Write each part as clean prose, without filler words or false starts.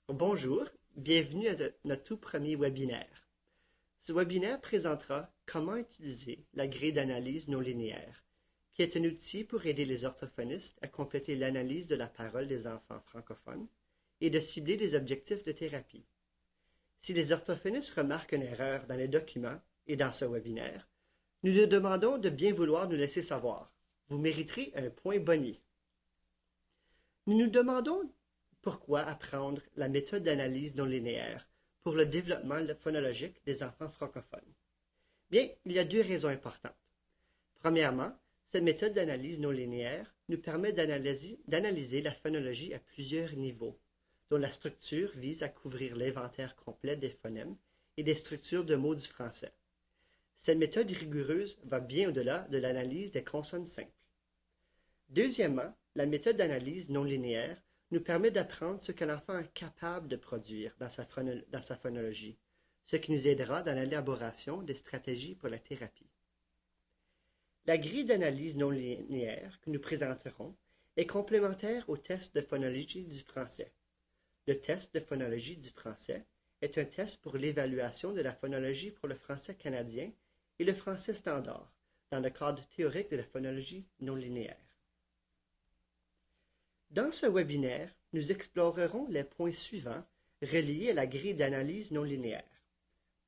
Bonjour, bienvenue à notre tout premier webinaire. Ce webinaire présentera comment utiliser la grille d'analyse non linéaire, qui est un outil pour aider les orthophonistes à compléter l'analyse de la parole des enfants francophones et de cibler des objectifs de thérapie. Si les orthophonistes remarquent une erreur dans les documents et dans ce webinaire, nous leur demandons de bien vouloir nous laisser savoir. Vous mériterez un point boni. Nous nous demandons pourquoi apprendre la méthode d'analyse non linéaire pour le développement phonologique des enfants francophones? Bien, il y a deux raisons importantes. Premièrement, cette méthode d'analyse non linéaire nous permet d'analyser la phonologie à plusieurs niveaux, dont la structure vise à couvrir l'inventaire complet des phonèmes et des structures de mots du français. Cette méthode rigoureuse va bien au-delà de l'analyse des consonnes simples. Deuxièmement, la méthode d'analyse non linéaire nous permet d'apprendre ce que l'enfant est capable de produire dans sa phonologie, ce qui nous aidera dans l'élaboration des stratégies pour la thérapie. La grille d'analyse non linéaire que nous présenterons est complémentaire au test de phonologie du français. Le test de phonologie du français est un test pour l'évaluation de la phonologie pour le français canadien et le français standard, dans le cadre théorique de la phonologie non linéaire. Dans ce webinaire, nous explorerons les points suivants reliés à la grille d'analyse non linéaire.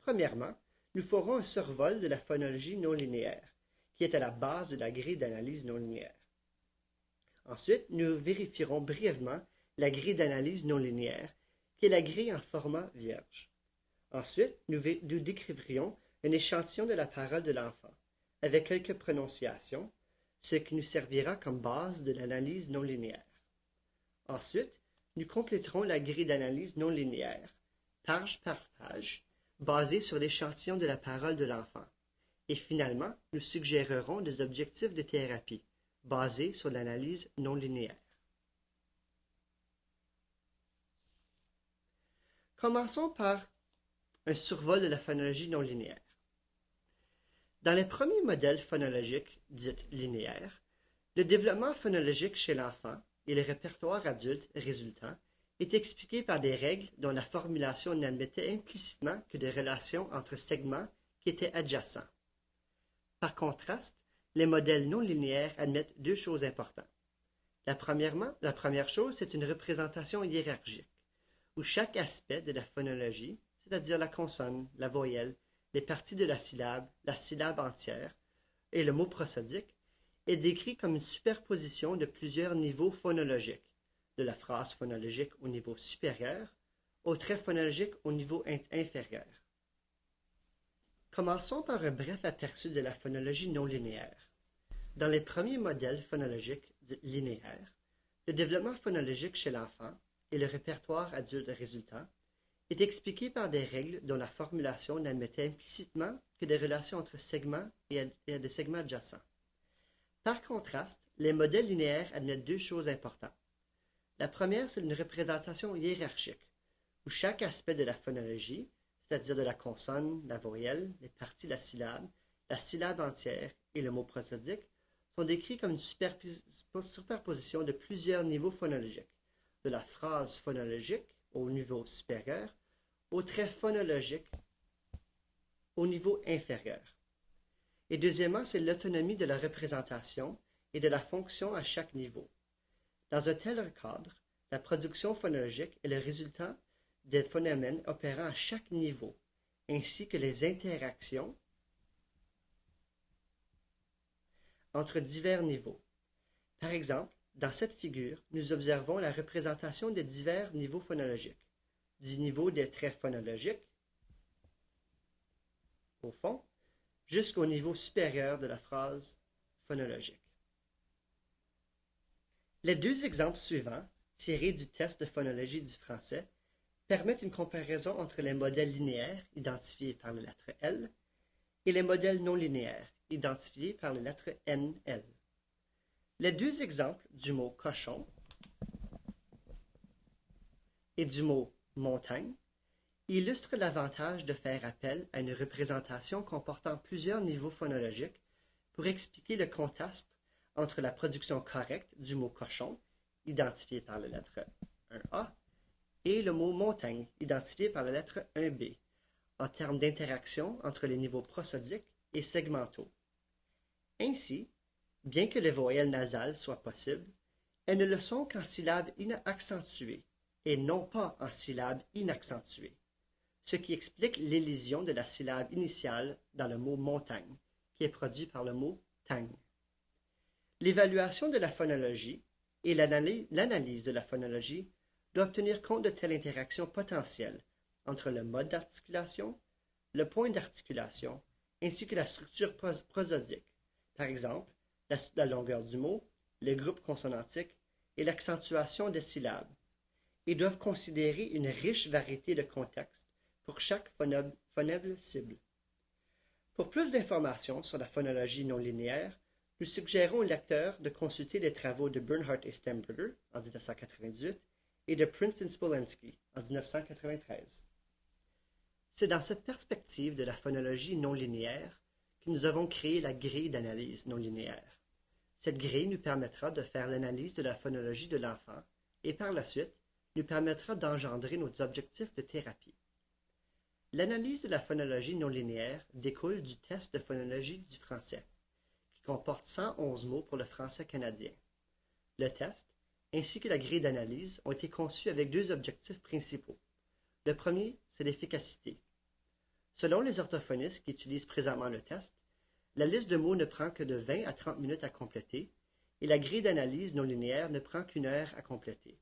Premièrement, nous ferons un survol de la phonologie non linéaire, qui est à la base de la grille d'analyse non linéaire. Ensuite, nous vérifierons brièvement la grille d'analyse non linéaire, qui est la grille en format vierge. Ensuite, nous décrivrions un échantillon de la parole de l'enfant, avec quelques prononciations, ce qui nous servira comme base de l'analyse non linéaire. Ensuite, nous compléterons la grille d'analyse non linéaire, page par page, basée sur l'échantillon de la parole de l'enfant. Et finalement, nous suggérerons des objectifs de thérapie, basés sur l'analyse non linéaire. Commençons par un survol de la phonologie non linéaire. Dans les premiers modèles phonologiques dits linéaires, le développement phonologique chez l'enfant et le répertoire adulte résultant est expliqué par des règles dont la formulation n'admettait implicitement que des relations entre segments qui étaient adjacents. Par contraste, les modèles non linéaires admettent deux choses importantes. La première chose, c'est une représentation hiérarchique, où chaque aspect de la phonologie, c'est-à-dire la consonne, la voyelle, les parties de la syllabe entière et le mot prosodique, est décrit comme une superposition de plusieurs niveaux phonologiques, de la phrase phonologique au niveau supérieur au trait phonologique au niveau inférieur. Commençons par un bref aperçu de la phonologie non linéaire. Dans les premiers modèles phonologiques linéaires, le développement phonologique chez l'enfant et le répertoire adulte résultant est expliqué par des règles dont la formulation n'admettait implicitement que des relations entre segments et des segments adjacents. Par contraste, les modèles linéaires admettent deux choses importantes. La première, c'est une représentation hiérarchique, où chaque aspect de la phonologie, c'est-à-dire de la consonne, la voyelle, les parties de la syllabe entière et le mot prosodique, sont décrits comme une superposition de plusieurs niveaux phonologiques, de la phrase phonologique au niveau supérieur au trait phonologique au niveau inférieur. Et deuxièmement, c'est l'autonomie de la représentation et de la fonction à chaque niveau. Dans un tel cadre, la production phonologique est le résultat des phénomènes opérant à chaque niveau, ainsi que les interactions entre divers niveaux. Par exemple, dans cette figure, nous observons la représentation des divers niveaux phonologiques, du niveau des traits phonologiques, au fond, jusqu'au niveau supérieur de la phrase phonologique. Les deux exemples suivants, tirés du test de phonologie du français, permettent une comparaison entre les modèles linéaires, identifiés par la lettre L, et les modèles non linéaires, identifiés par la lettre NL. Les deux exemples du mot cochon et du mot montagne illustrent l'avantage de faire appel à une représentation comportant plusieurs niveaux phonologiques pour expliquer le contraste entre la production correcte du mot cochon, identifié par la lettre 1A, et le mot montagne, identifié par la lettre 1B, en termes d'interaction entre les niveaux prosodiques et segmentaux. Ainsi, bien que les voyelles nasales soient possibles, elles ne le sont qu'en syllabes accentuées et non pas en syllabes inaccentuées, ce qui explique l'élision de la syllabe initiale dans le mot montagne, qui est produit par le mot tang. L'évaluation de la phonologie et l'analyse de la phonologie doivent tenir compte de telles interactions potentielles entre le mode d'articulation, le point d'articulation, ainsi que la structure prosodique, par exemple la longueur du mot, les groupes consonantiques et l'accentuation des syllabes, et doivent considérer une riche variété de contextes pour chaque phonème cible. Pour plus d'informations sur la phonologie non linéaire, nous suggérons au lecteur de consulter les travaux de Bernhardt et Stemberger en 1998 et de Prince et Spolensky en 1993. C'est dans cette perspective de la phonologie non linéaire que nous avons créé la grille d'analyse non linéaire. Cette grille nous permettra de faire l'analyse de la phonologie de l'enfant et par la suite nous permettra d'engendrer nos objectifs de thérapie. L'analyse de la phonologie non linéaire découle du test de phonologie du français, qui comporte 111 mots pour le français canadien. Le test, ainsi que la grille d'analyse, ont été conçus avec deux objectifs principaux. Le premier, c'est l'efficacité. Selon les orthophonistes qui utilisent présentement le test, la liste de mots ne prend que de 20 à 30 minutes à compléter et la grille d'analyse non linéaire ne prend qu'1 heure à compléter.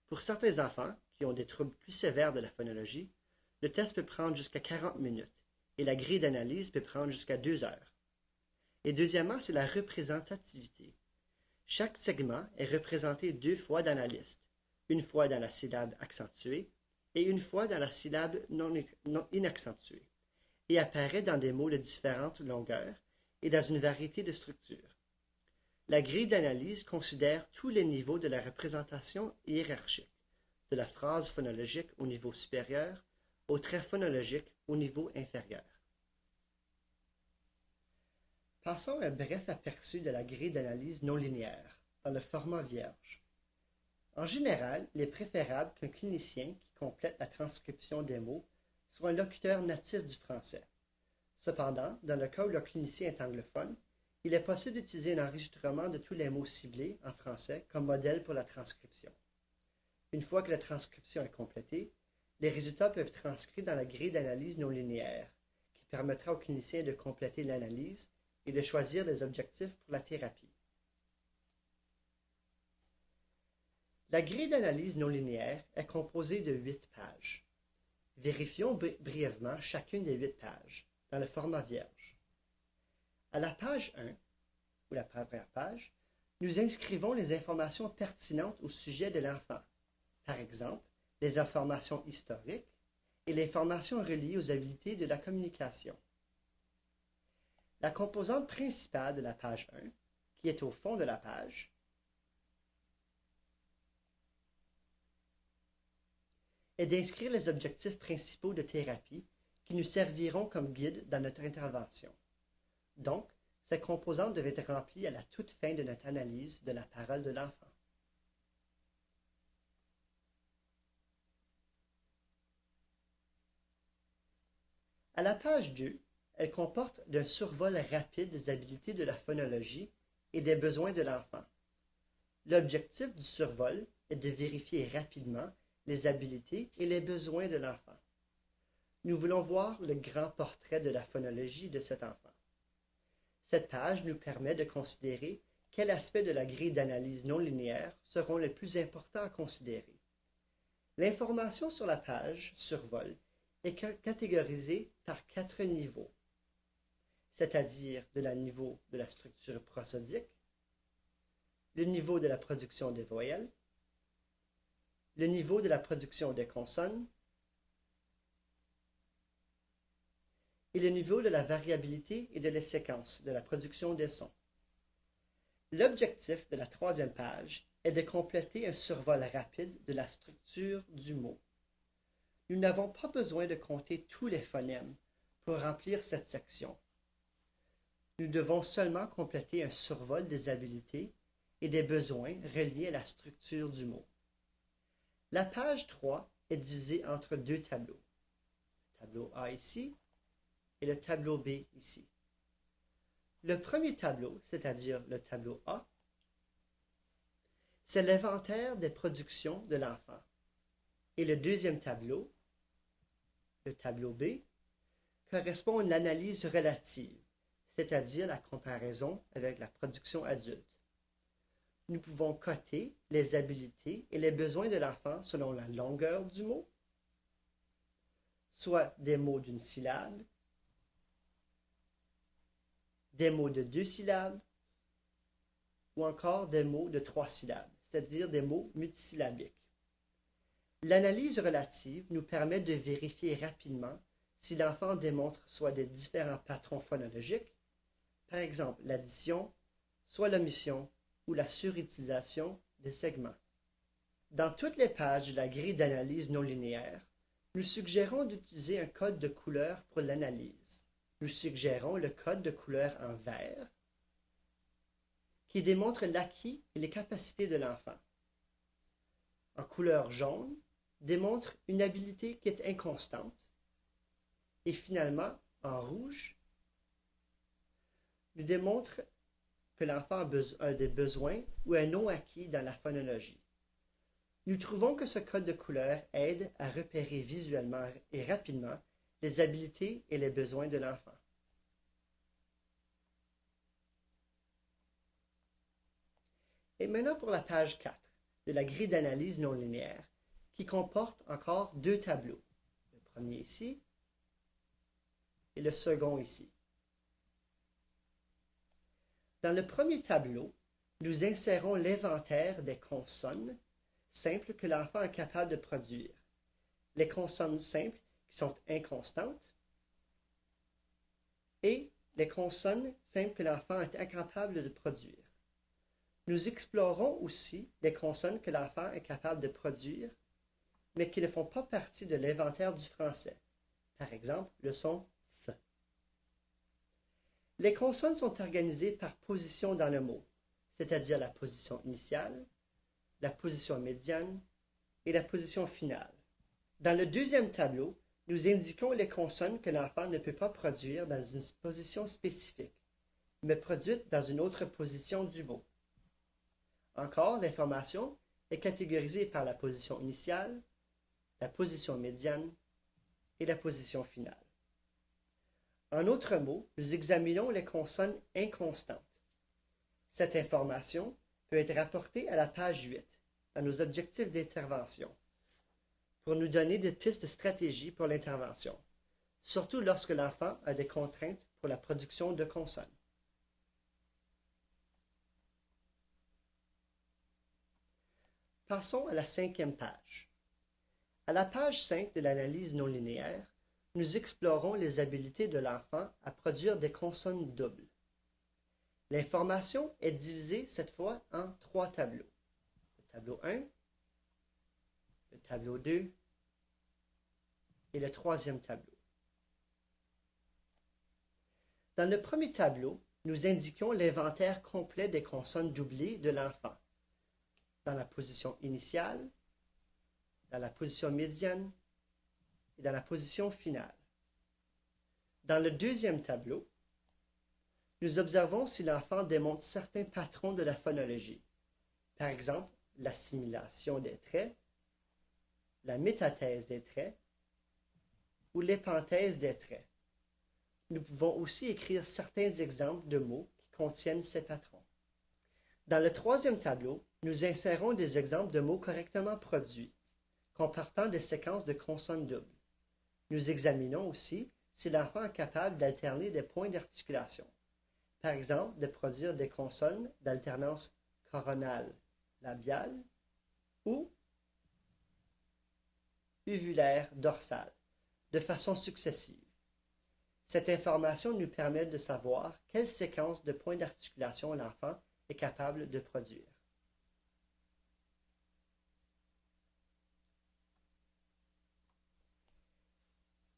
Pour certains enfants qui ont des troubles plus sévères de la phonologie, le test peut prendre jusqu'à 40 minutes et la grille d'analyse peut prendre jusqu'à 2 heures. Et deuxièmement, c'est la représentativité. Chaque segment est représenté 2 fois dans la liste, une fois dans la syllabe accentuée et une fois dans la syllabe non inaccentuée, et apparaît dans des mots de différentes longueurs et dans une variété de structures. La grille d'analyse considère tous les niveaux de la représentation hiérarchique, de la phrase phonologique au niveau supérieur au trait phonologique au niveau inférieur. Passons à un bref aperçu de la grille d'analyse non linéaire, dans le format vierge. En général, il est préférable qu'un clinicien qui complète la transcription des mots soit un locuteur natif du français. Cependant, dans le cas où le clinicien est anglophone, il est possible d'utiliser un enregistrement de tous les mots ciblés en français comme modèle pour la transcription. Une fois que la transcription est complétée, les résultats peuvent être transcrits dans la grille d'analyse non linéaire, qui permettra au clinicien de compléter l'analyse et de choisir des objectifs pour la thérapie. La grille d'analyse non linéaire est composée de 8 pages. Vérifions brièvement chacune des 8 pages, dans le format vierge. À la page 1, ou la première page, nous inscrivons les informations pertinentes au sujet de l'enfant. Par exemple, les informations historiques et les informations reliées aux habiletés de la communication. La composante principale de la page 1, qui est au fond de la page, est d'inscrire les objectifs principaux de thérapie qui nous serviront comme guide dans notre intervention. Donc, cette composante devait être remplie à la toute fin de notre analyse de la parole de l'enfant. À la page 2, elle comporte un survol rapide des habiletés de la phonologie et des besoins de l'enfant. L'objectif du survol est de vérifier rapidement les habiletés et les besoins de l'enfant. Nous voulons voir le grand portrait de la phonologie de cet enfant. Cette page nous permet de considérer quels aspects de la grille d'analyse non linéaire seront les plus importants à considérer. L'information sur la page survol est catégorisée par 4 niveaux, c'est-à-dire le niveau de la structure prosodique, le niveau de la production des voyelles, le niveau de la production des consonnes et le niveau de la variabilité et de la séquence de la production des sons. L'objectif de la 3e page est de compléter un survol rapide de la structure du mot. Nous n'avons pas besoin de compter tous les phonèmes pour remplir cette section. Nous devons seulement compléter un survol des habiletés et des besoins reliés à la structure du mot. La page 3 est divisé entre deux tableaux. Le tableau A ici et le tableau B ici. Le premier tableau, c'est-à-dire le tableau A, c'est l'inventaire des productions de l'enfant. Et le deuxième tableau, le tableau B, correspond à l'analyse relative, c'est-à-dire la comparaison avec la production adulte. Nous pouvons coter les habiletés et les besoins de l'enfant selon la longueur du mot, soit des mots d'une syllabe, des mots de 2 syllabes, ou encore des mots de 3 syllabes, c'est-à-dire des mots multisyllabiques. L'analyse relative nous permet de vérifier rapidement si l'enfant démontre soit des différents patrons phonologiques, par exemple l'addition, soit l'omission ou la surutilisation des segments. Dans toutes les pages de la grille d'analyse non linéaire, nous suggérons d'utiliser un code de couleur pour l'analyse. Nous suggérons le code de couleur en vert qui démontre l'acquis et les capacités de l'enfant. En couleur jaune, démontre une habileté qui est inconstante. Et finalement, en rouge, nous démontre que l'enfant a des besoins ou un non acquis dans la phonologie. Nous trouvons que ce code de couleur aide à repérer visuellement et rapidement les habiletés et les besoins de l'enfant. Et maintenant pour la page 4 de la grille d'analyse non linéaire, qui comporte encore deux tableaux. Le premier ici et le second ici. Dans le premier tableau, nous insérons l'inventaire des consonnes simples que l'enfant est capable de produire. Les consonnes simples qui sont inconstantes et les consonnes simples que l'enfant est incapable de produire. Nous explorons aussi les consonnes que l'enfant est capable de produire, mais qui ne font pas partie de l'inventaire du français. Par exemple, le son th. Les consonnes sont organisées par position dans le mot, c'est-à-dire la position initiale, la position médiane et la position finale. Dans le deuxième tableau, nous indiquons les consonnes que l'enfant ne peut pas produire dans une position spécifique, mais produites dans une autre position du mot. Encore, l'information est catégorisée par la position initiale, la position médiane et la position finale. En d'autres mots, nous examinons les consonnes inconstantes. Cette information peut être rapportée à la page 8, dans nos objectifs d'intervention, pour nous donner des pistes de stratégie pour l'intervention, surtout lorsque l'enfant a des contraintes pour la production de consonnes. Passons à la 5e page. À la page 5 de l'analyse non linéaire, nous explorons les habiletés de l'enfant à produire des consonnes doubles. L'information est divisée cette fois en 3 tableaux. Le tableau 1, le tableau 2 et le 3e tableau. Dans le premier tableau, nous indiquons l'inventaire complet des consonnes doublées de l'enfant, dans la position initiale, dans la position médiane et dans la position finale. Dans le deuxième tableau, nous observons si l'enfant démontre certains patrons de la phonologie, par exemple l'assimilation des traits, la métathèse des traits ou l'épenthèse des traits. Nous pouvons aussi écrire certains exemples de mots qui contiennent ces patrons. Dans le troisième tableau, nous insérons des exemples de mots correctement produits, comportant des séquences de consonnes doubles. Nous examinons aussi si l'enfant est capable d'alterner des points d'articulation, par exemple de produire des consonnes d'alternance coronale labiale ou uvulaire dorsale, de façon successive. Cette information nous permet de savoir quelle séquence de points d'articulation l'enfant est capable de produire.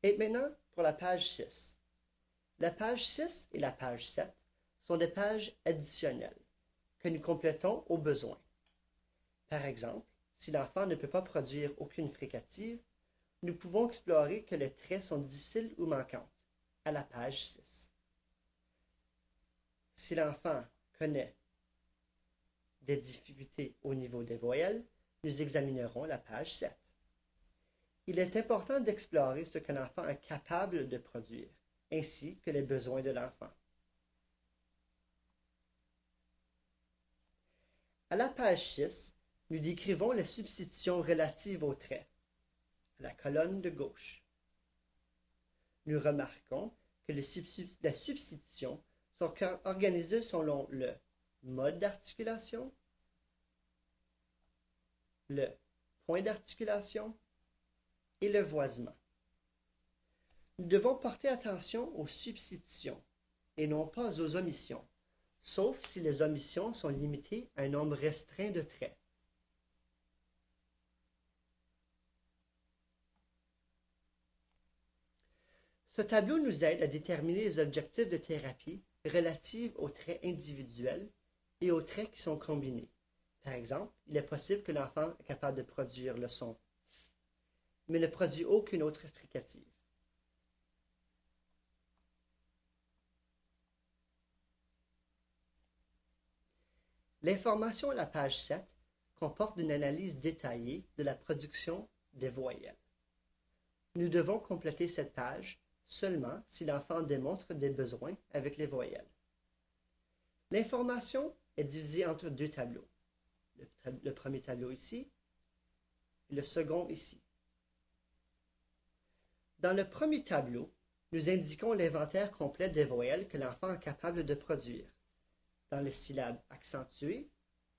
Et maintenant, pour la page 6. La page 6 et la page 7 sont des pages additionnelles que nous complétons au besoin. Par exemple, si l'enfant ne peut pas produire aucune fricative, nous pouvons explorer que les traits sont difficiles ou manquantes, à la page 6. Si l'enfant connaît des difficultés au niveau des voyelles, nous examinerons la page 7. Il est important d'explorer ce qu'un enfant est capable de produire, ainsi que les besoins de l'enfant. À la page 6, nous décrivons les substitutions relatives aux traits, à la colonne de gauche. Nous remarquons que les substitutions sont organisées selon le mode d'articulation, le point d'articulation et le voisement. Nous devons porter attention aux substitutions et non pas aux omissions, sauf si les omissions sont limitées à un nombre restreint de traits. Ce tableau nous aide à déterminer les objectifs de thérapie relatifs aux traits individuels et aux traits qui sont combinés. Par exemple, il est possible que l'enfant est capable de produire le son F, mais ne produit aucune autre fricative. L'information à la page 7 comporte une analyse détaillée de la production des voyelles. Nous devons compléter cette page seulement si l'enfant démontre des besoins avec les voyelles. L'information est divisée entre deux tableaux. Le premier tableau ici et le second ici. Dans le premier tableau, nous indiquons l'inventaire complet des voyelles que l'enfant est capable de produire, dans les syllabes accentuées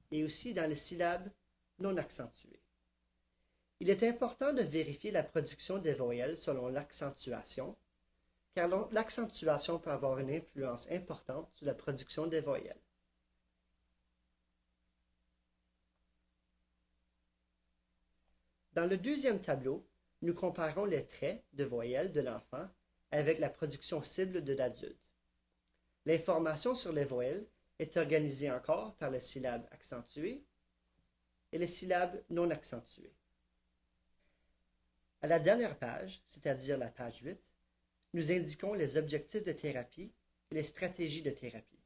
et aussi dans les syllabes non accentuées. Il est important de vérifier la production des voyelles selon l'accentuation, car l'accentuation peut avoir une influence importante sur la production des voyelles. Dans le deuxième tableau, nous comparons les traits de voyelles de l'enfant avec la production cible de l'adulte. L'information sur les voyelles est organisée encore par les syllabes accentuées et les syllabes non accentuées. À la dernière page, c'est-à-dire la page 8, nous indiquons les objectifs de thérapie et les stratégies de thérapie.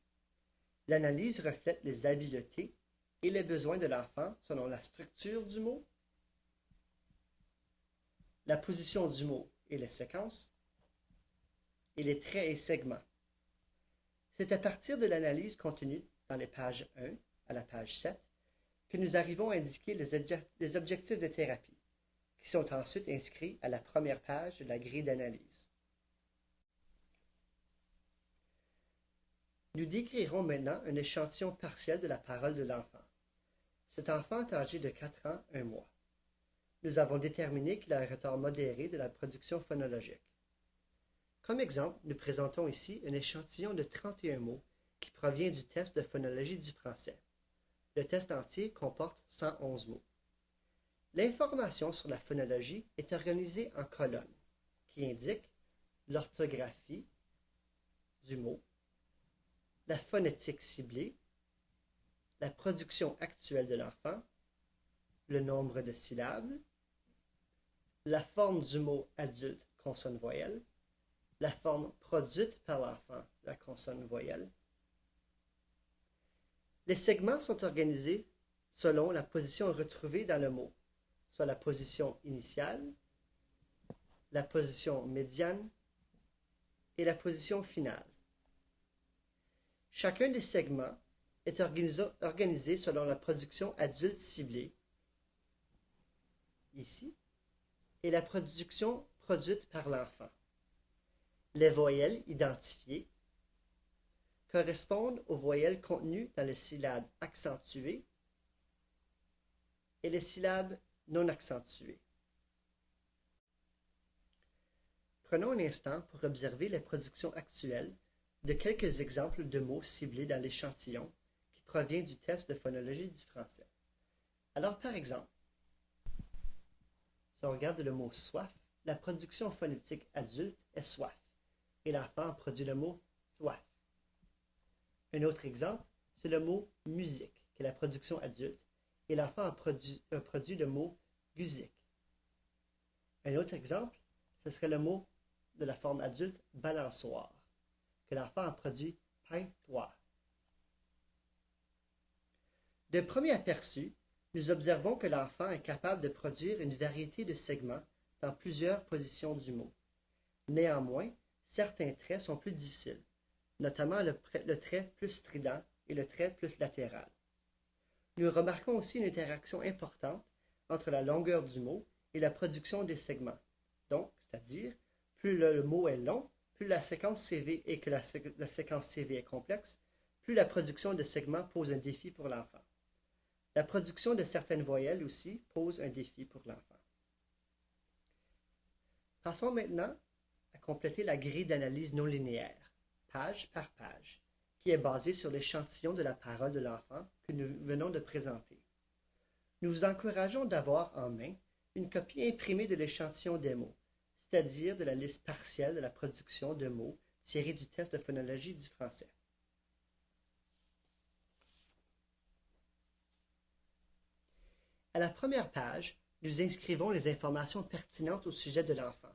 L'analyse reflète les habiletés et les besoins de l'enfant selon la structure du mot, la position du mot et les séquences, et les traits et segments. C'est à partir de l'analyse contenue dans les pages 1 à la page 7 que nous arrivons à indiquer les objectifs de thérapie, qui sont ensuite inscrits à la première page de la grille d'analyse. Nous décrirons maintenant un échantillon partiel de la parole de l'enfant. Cet enfant est âgé de 4 ans, 1 mois. Nous avons déterminé qu'il a un retard modéré de la production phonologique. Comme exemple, nous présentons ici un échantillon de 31 mots qui provient du test de phonologie du français. Le test entier comporte 111 mots. L'information sur la phonologie est organisée en colonnes qui indiquent l'orthographie du mot, la phonétique ciblée, la production actuelle de l'enfant, le nombre de syllabes, la forme du mot adulte consonne-voyelle, la forme produite par l'enfant la consonne-voyelle. Les segments sont organisés selon la position retrouvée dans le mot, soit la position initiale, la position médiane et la position finale. Chacun des segments est organisé selon la production adulte ciblée, ici, et la production produite par l'enfant. Les voyelles identifiées correspondent aux voyelles contenues dans les syllabes accentuées et les syllabes non accentuées. Prenons un instant pour observer les productions actuelles de quelques exemples de mots ciblés dans l'échantillon qui provient du test de phonologie du français. Alors, par exemple, si on regarde le mot soif, la production phonétique adulte est soif et l'enfant produit le mot soif. Un autre exemple, c'est le mot musique, qui est la production adulte, et l'enfant a produit le mot guzik. Un autre exemple, ce serait le mot de la forme adulte balançoire, que l'enfant a produit pain-toi. De premier aperçu, nous observons que l'enfant est capable de produire une variété de segments dans plusieurs positions du mot. Néanmoins, certains traits sont plus difficiles, notamment le trait plus strident et le trait plus latéral. Nous remarquons aussi une interaction importante entre la longueur du mot et la production des segments. Donc, c'est-à-dire, plus le mot est long, plus la séquence CV et que la séquence CV est complexe, plus la production de segments pose un défi pour l'enfant. La production de certaines voyelles aussi pose un défi pour l'enfant. Passons maintenant à compléter la grille d'analyse non linéaire, page par page, qui est basée sur l'échantillon de la parole de l'enfant que nous venons de présenter. Nous vous encourageons d'avoir en main une copie imprimée de l'échantillon des mots, c'est-à-dire de la liste partielle de la production de mots tirée du test de phonologie du français. À la première page, nous inscrivons les informations pertinentes au sujet de l'enfant.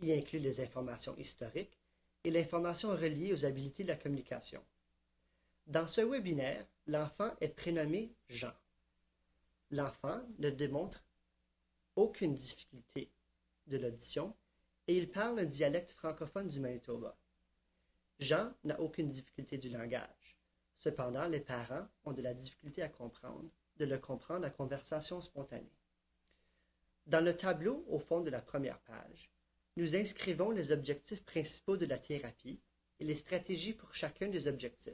Il inclut les informations historiques et l'information reliée aux habiletés de la communication. Dans ce webinaire, l'enfant est prénommé Jean. L'enfant ne démontre aucune difficulté de l'audition et il parle un dialecte francophone du Manitoba. Jean n'a aucune difficulté du langage. Cependant, les parents ont de la difficulté à comprendre la conversation spontanée. Dans le tableau au fond de la première page, nous inscrivons les objectifs principaux de la thérapie et les stratégies pour chacun des objectifs.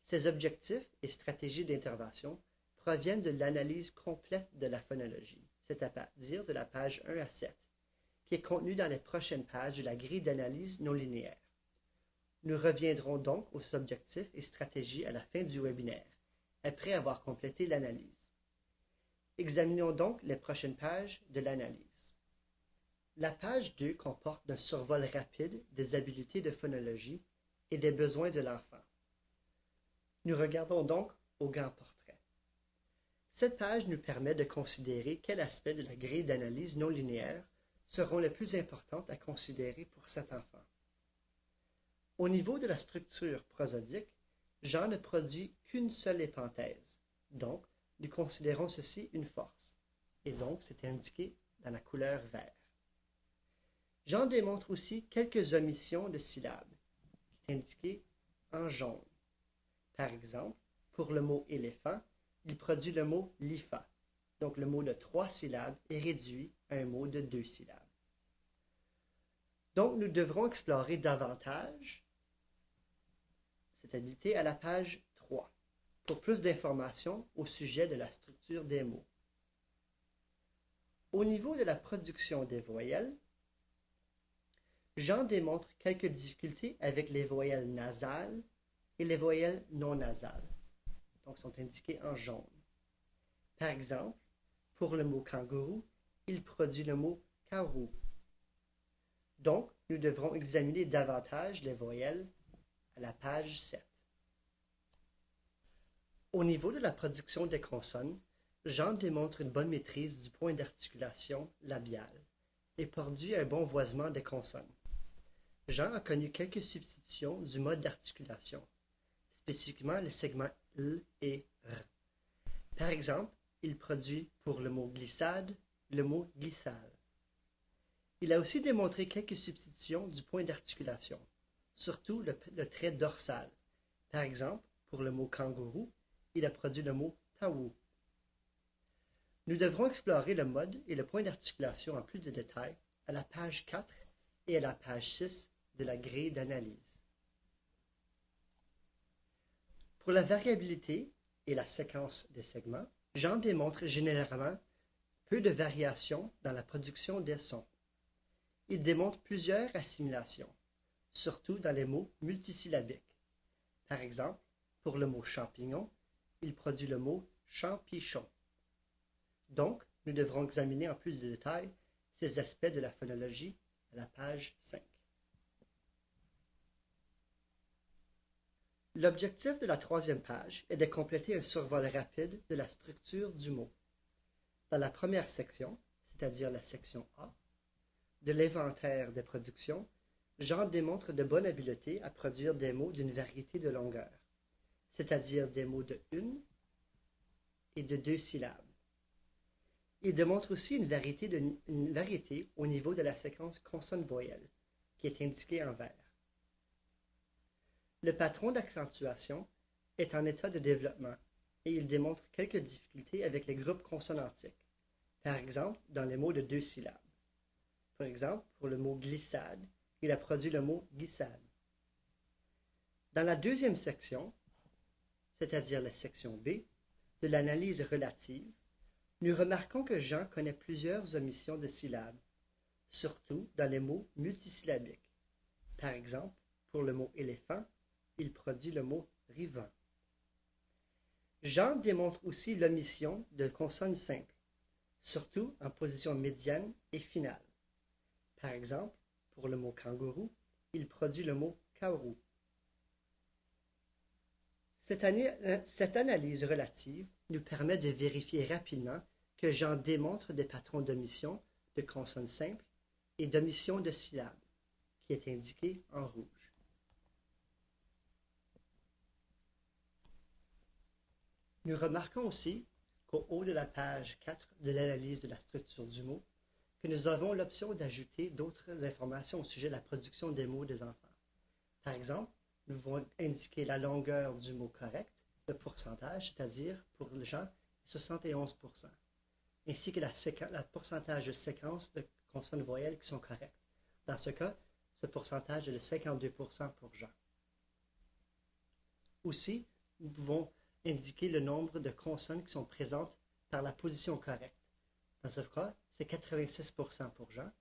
Ces objectifs et stratégies d'intervention proviennent de l'analyse complète de la phonologie, c'est-à-dire de la page 1 à 7, qui est contenue dans les prochaines pages de la grille d'analyse non linéaire. Nous reviendrons donc aux objectifs et stratégies à la fin du webinaire, après avoir complété l'analyse. Examinons donc les prochaines pages de l'analyse. La page 2 comporte un survol rapide des habiletés de phonologie et des besoins de l'enfant. Nous regardons donc au grand portrait. Cette page nous permet de considérer quels aspects de la grille d'analyse non linéaire seront les plus importants à considérer pour cet enfant. Au niveau de la structure prosodique, Jean ne produit qu'une seule épenthèse, donc nous considérons ceci une force, et donc c'est indiqué dans la couleur vert. Jean démontre aussi quelques omissions de syllabes, qui est indiqué en jaune. Par exemple, pour le mot éléphant, il produit le mot lifa, donc le mot de 3 syllabes est réduit à un mot de 2 syllabes. Donc nous devrons explorer davantage cette habileté à la page 3 pour plus d'informations au sujet de la structure des mots. Au niveau de la production des voyelles, Jean démontre quelques difficultés avec les voyelles nasales et les voyelles non nasales, donc sont indiquées en jaune. Par exemple, pour le mot kangourou, il produit le mot kauru. Donc, nous devrons examiner davantage les voyelles à la page 7. Au niveau de la production des consonnes, Jean démontre une bonne maîtrise du point d'articulation labiale et produit un bon voisement des consonnes. Jean a connu quelques substitutions du mode d'articulation, spécifiquement les segments L et R. Par exemple, il produit pour le mot glissade le mot glissale. Il a aussi démontré quelques substitutions du point d'articulation, surtout le trait dorsal. Par exemple, pour le mot kangourou, il a produit le mot taou. Nous devrons explorer le mode et le point d'articulation en plus de détails à la page 4 et à la page 6 de la grille d'analyse. Pour la variabilité et la séquence des segments, Jean démontre généralement peu de variations dans la production des sons. Il démontre plusieurs assimilations, surtout dans les mots multisyllabiques. Par exemple, pour le mot champignon, il produit le mot champichon. Donc, nous devrons examiner en plus de détails ces aspects de la phonologie à la page 5. L'objectif de la troisième page est de compléter un survol rapide de la structure du mot. Dans la première section, c'est-à-dire la section A, de l'inventaire des productions, Jean démontre de bonne habileté à produire des mots d'une variété de longueur, c'est-à-dire des mots de 1 et de 2 syllabes. Il démontre aussi une variété au niveau de la séquence consonne-voyelle, qui est indiquée en vert. Le patron d'accentuation est en état de développement et il démontre quelques difficultés avec les groupes consonantiques, par exemple dans les mots de 2 syllabes. Par exemple, pour le mot glissade, il a produit le mot glissade. Dans la deuxième section, c'est-à-dire la section B, de l'analyse relative, nous remarquons que Jean connaît plusieurs omissions de syllabes, surtout dans les mots multisyllabiques. Par exemple, pour le mot éléphant, il produit le mot rivant. Jean démontre aussi l'omission de consonnes simples, surtout en position médiane et finale. Par exemple, pour le mot kangourou, il produit le mot kaoru. Cette analyse relative nous permet de vérifier rapidement que Jean démontre des patrons d'omission de consonnes simples et d'omission de syllabes, qui est indiqué en rouge. Nous remarquons aussi qu'au haut de la page 4 de l'analyse de la structure du mot, que nous avons l'option d'ajouter d'autres informations au sujet de la production des mots des enfants. Par exemple, nous pouvons indiquer la longueur du mot correct, le pourcentage, c'est-à-dire pour les gens 71%, ainsi que le pourcentage de séquences de consonnes voyelles qui sont correctes. Dans ce cas, ce pourcentage est de 52% pour Jean. Aussi, nous pouvons indiquer le nombre de consonnes qui sont présentes par la position correcte. Dans ce cas, c'est 86% pour Jean.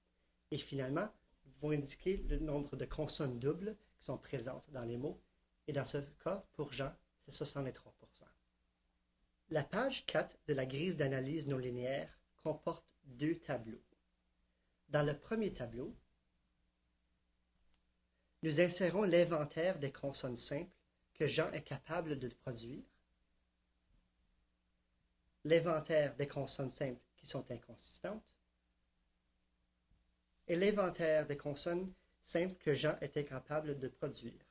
Et finalement, nous pouvons indiquer le nombre de consonnes doubles qui sont présentes dans les mots. Et dans ce cas, pour Jean, c'est 63%. La page 4 de la grille d'analyse non linéaire comporte 2 tableaux. Dans le premier tableau, nous insérons l'inventaire des consonnes simples que Jean est capable de produire, l'inventaire des consonnes simples qui sont inconsistantes, et l'inventaire des consonnes simples que Jean est incapable de produire.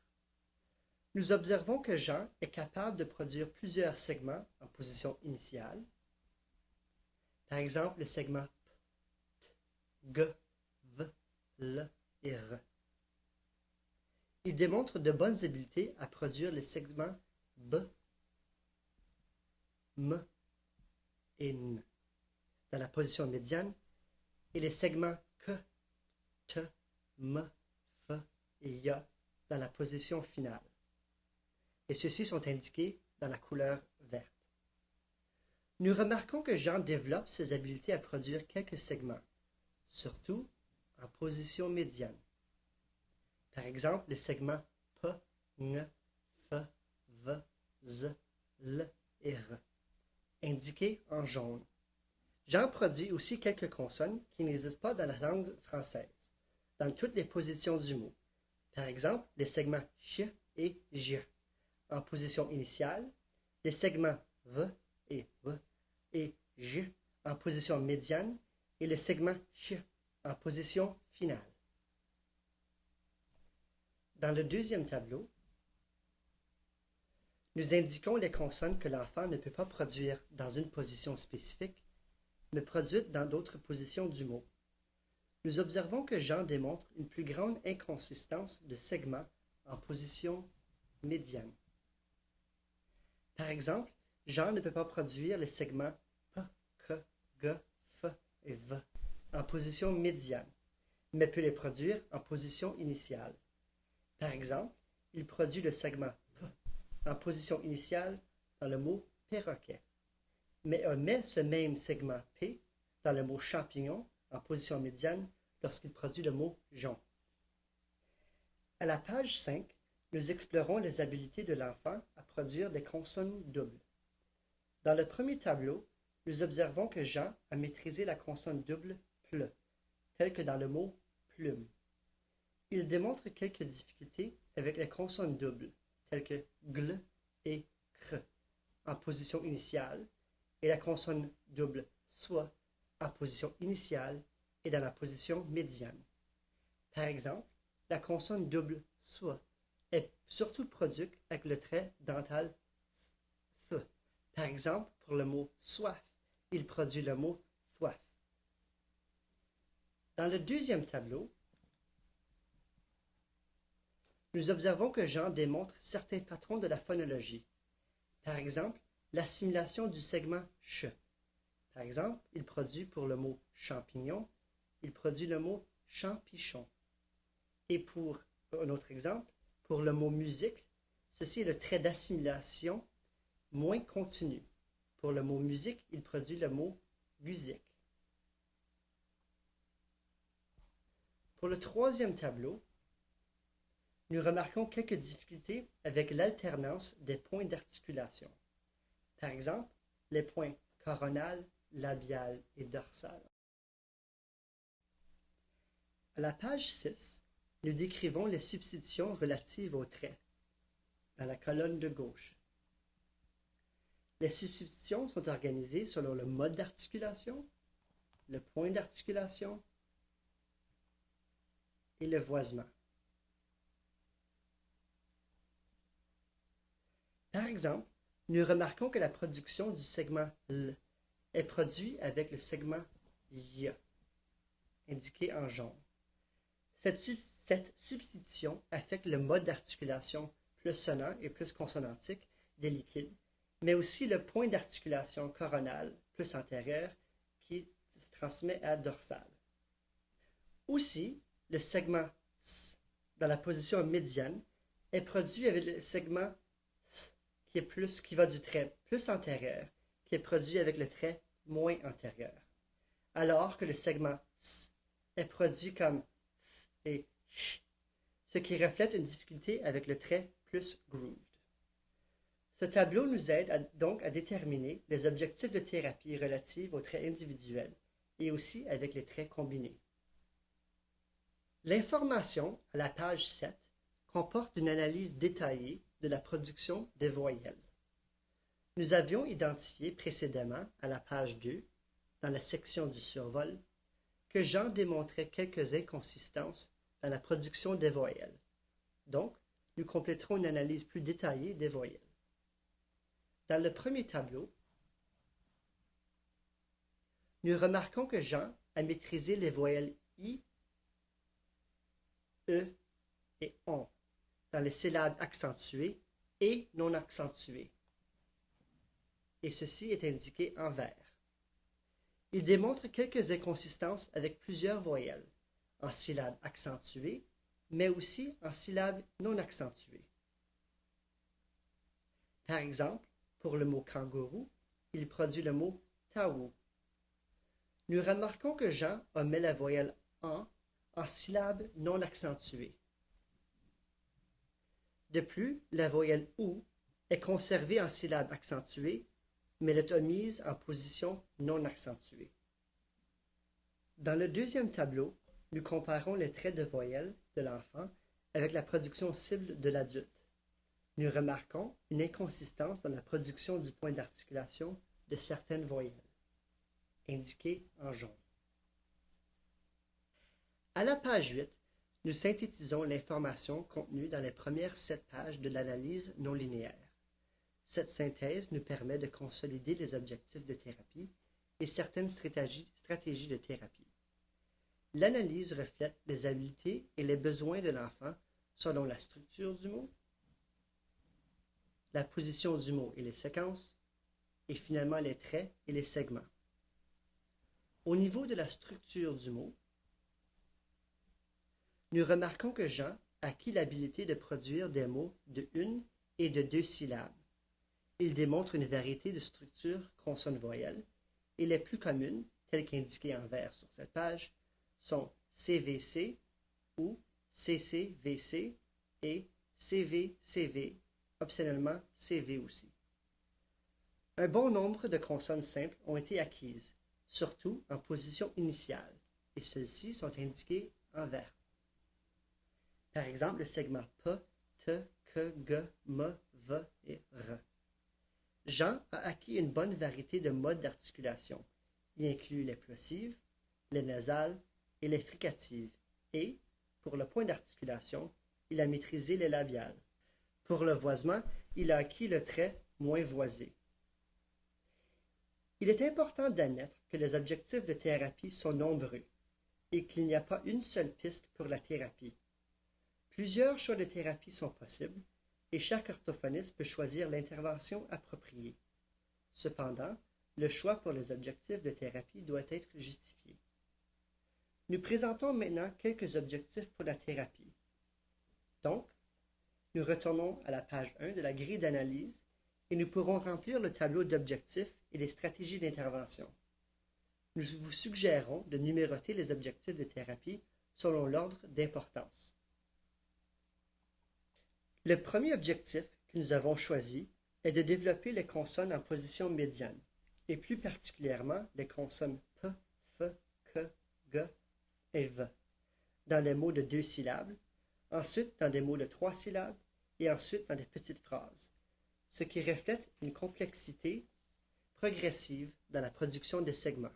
Nous observons que Jean est capable de produire plusieurs segments en position initiale. Par exemple, les segments P, T, G, V, L et R. Il démontre de bonnes habiletés à produire les segments B, M et N dans la position médiane et les segments K, T, M, F et Ya dans la position finale. Et ceux-ci sont indiqués dans la couleur verte. Nous remarquons que Jean développe ses habiletés à produire quelques segments, surtout en position médiane. Par exemple, les segments P, N, F, V, Z, L et R, indiqués en jaune. Jean produit aussi quelques consonnes qui n'existent pas dans la langue française, dans toutes les positions du mot. Par exemple, les segments ch et j en position initiale, les segments v et j en position médiane et le segment ch en position finale. Dans le deuxième tableau, nous indiquons les consonnes que l'enfant ne peut pas produire dans une position spécifique, mais produites dans d'autres positions du mot. Nous observons que Jean démontre une plus grande inconsistance de segments en position médiane. Par exemple, Jean ne peut pas produire les segments P, K, G, F et V en position médiane, mais peut les produire en position initiale. Par exemple, il produit le segment P en position initiale dans le mot perroquet, mais omet ce même segment P dans le mot champignon en position médiane lorsqu'il produit le mot jonc. À la page 5, nous explorons les habiletés de l'enfant à produire des consonnes doubles. Dans le premier tableau, nous observons que Jean a maîtrisé la consonne double ple, telle que dans le mot plume. Il démontre quelques difficultés avec les consonnes doubles, tels que gl et cr en position initiale et la consonne double soit en position initiale et dans la position médiane. Par exemple, la consonne double soit est surtout produite avec le trait dental f. Par exemple, pour le mot soif, il produit le mot soif. Dans le deuxième tableau, nous observons que Jean démontre certains patrons de la phonologie. Par exemple, l'assimilation du segment ch. Par exemple, il produit pour le mot champignon, il produit le mot champichon. Et pour un autre exemple, pour le mot musique, ceci est le trait d'assimilation moins continu. Pour le mot musique, il produit le mot musique. Pour le troisième tableau, nous remarquons quelques difficultés avec l'alternance des points d'articulation. Par exemple, les points coronal, labial et dorsal. À la page 6, nous décrivons les substitutions relatives aux traits dans la colonne de gauche. Les substitutions sont organisées selon le mode d'articulation, le point d'articulation et le voisement. Par exemple, nous remarquons que la production du segment L est produite avec le segment Y, indiqué en jaune. Cette substitution affecte le mode d'articulation plus sonnant et plus consonantique des liquides, mais aussi le point d'articulation coronal plus antérieur qui se transmet à dorsal. Aussi, le segment S dans la position médiane est produit avec le segment qui va du trait plus antérieur, qui est produit avec le trait moins antérieur, alors que le segment S est produit comme F et Ch, ce qui reflète une difficulté avec le trait plus grooved. Ce tableau nous aide donc à déterminer les objectifs de thérapie relatifs aux traits individuels et aussi avec les traits combinés. L'information à la page 7 comporte une analyse détaillée de la production des voyelles. Nous avions identifié précédemment, à la page 2, dans la section du survol, que Jean démontrait quelques inconsistances dans la production des voyelles. Donc, nous compléterons une analyse plus détaillée des voyelles. Dans le premier tableau, nous remarquons que Jean a maîtrisé les voyelles I, E et ON dans les syllabes accentuées et non accentuées. Et ceci est indiqué en vert. Il démontre quelques inconsistances avec plusieurs voyelles, en syllabes accentuées, mais aussi en syllabes non accentuées. Par exemple, pour le mot kangourou, il produit le mot taou. Nous remarquons que Jean omet la voyelle en syllabes non accentuées. De plus, la voyelle OU est conservée en syllabes accentuées, mais elle est omise en position non accentuée. Dans le deuxième tableau, nous comparons les traits de voyelles de l'enfant avec la production cible de l'adulte. Nous remarquons une inconsistance dans la production du point d'articulation de certaines voyelles, indiquées en jaune. À la page 8, nous synthétisons l'information contenue dans les premières 7 pages de l'analyse non linéaire. Cette synthèse nous permet de consolider les objectifs de thérapie et certaines stratégies de thérapie. L'analyse reflète les habiletés et les besoins de l'enfant selon la structure du mot, la position du mot et les séquences, et finalement les traits et les segments. Au niveau de la structure du mot, nous remarquons que Jean acquit l'habilité de produire des mots de 1 et de 2 syllabes. Il démontre une variété de structures consonnes-voyelles, et les plus communes, telles qu'indiquées en vert sur cette page, sont CVC ou CCVC et CVCV, optionnellement CV aussi. Un bon nombre de consonnes simples ont été acquises, surtout en position initiale, et celles-ci sont indiquées en vert. Par exemple, le segment P, T, que, g, m, v et r. Jean a acquis une bonne variété de modes d'articulation. Il inclut les plosives, les nasales et les fricatives. Et, pour le point d'articulation, il a maîtrisé les labiales. Pour le voisement, il a acquis le trait moins voisé. Il est important d'admettre que les objectifs de thérapie sont nombreux et qu'il n'y a pas une seule piste pour la thérapie. Plusieurs choix de thérapie sont possibles et chaque orthophoniste peut choisir l'intervention appropriée. Cependant, le choix pour les objectifs de thérapie doit être justifié. Nous présentons maintenant quelques objectifs pour la thérapie. Donc, nous retournons à la page 1 de la grille d'analyse et nous pourrons remplir le tableau d'objectifs et les stratégies d'intervention. Nous vous suggérons de numéroter les objectifs de thérapie selon l'ordre d'importance. Le premier objectif que nous avons choisi est de développer les consonnes en position médiane, et plus particulièrement les consonnes P, F, K, G et V, dans les mots de 2 syllabes, ensuite dans des mots de 3 syllabes, et ensuite dans des petites phrases, ce qui reflète une complexité progressive dans la production des segments.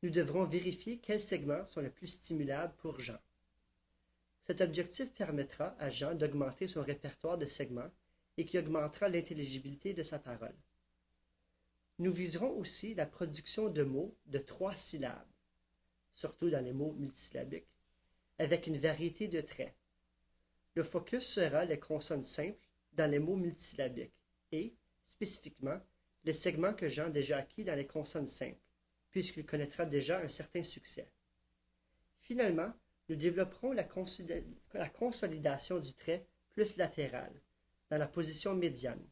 Nous devrons vérifier quels segments sont les plus stimulables pour Jean. Cet objectif permettra à Jean d'augmenter son répertoire de segments et qui augmentera l'intelligibilité de sa parole. Nous viserons aussi la production de mots de 3 syllabes, surtout dans les mots multisyllabiques, avec une variété de traits. Le focus sera les consonnes simples dans les mots multisyllabiques et, spécifiquement, les segments que Jean a déjà acquis dans les consonnes simples, puisqu'il connaîtra déjà un certain succès. Finalement, nous développerons la consolidation du trait plus latéral, dans la position médiane.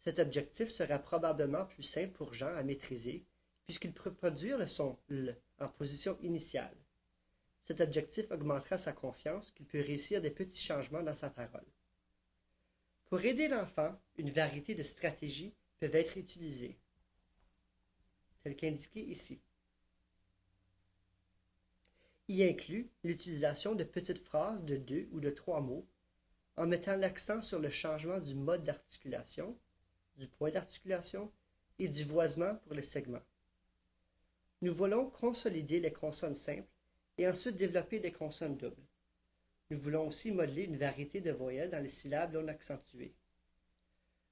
Cet objectif sera probablement plus simple pour Jean à maîtriser, puisqu'il peut produire le son « l » en position initiale. Cet objectif augmentera sa confiance qu'il peut réussir des petits changements dans sa parole. Pour aider l'enfant, une variété de stratégies peuvent être utilisées, telles qu'indiquées ici. Il inclut l'utilisation de petites phrases de 2 ou de 3 mots, en mettant l'accent sur le changement du mode d'articulation, du point d'articulation et du voisement pour les segments. Nous voulons consolider les consonnes simples et ensuite développer des consonnes doubles. Nous voulons aussi modeler une variété de voyelles dans les syllabes non accentuées.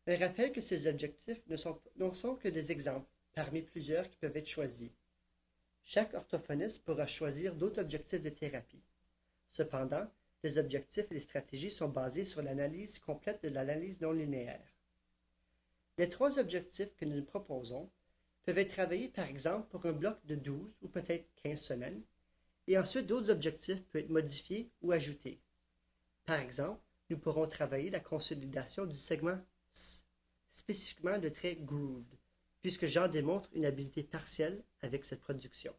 Un rappel que ces objectifs ne sont que des exemples parmi plusieurs qui peuvent être choisis. Chaque orthophoniste pourra choisir d'autres objectifs de thérapie. Cependant, les objectifs et les stratégies sont basés sur l'analyse complète de l'analyse non linéaire. Les 3 objectifs que nous proposons peuvent être travaillés par exemple pour un bloc de 12 ou peut-être 15 semaines, et ensuite d'autres objectifs peuvent être modifiés ou ajoutés. Par exemple, nous pourrons travailler la consolidation du segment S, spécifiquement le trait grooved, puisque Jean démontre une habileté partielle avec cette production.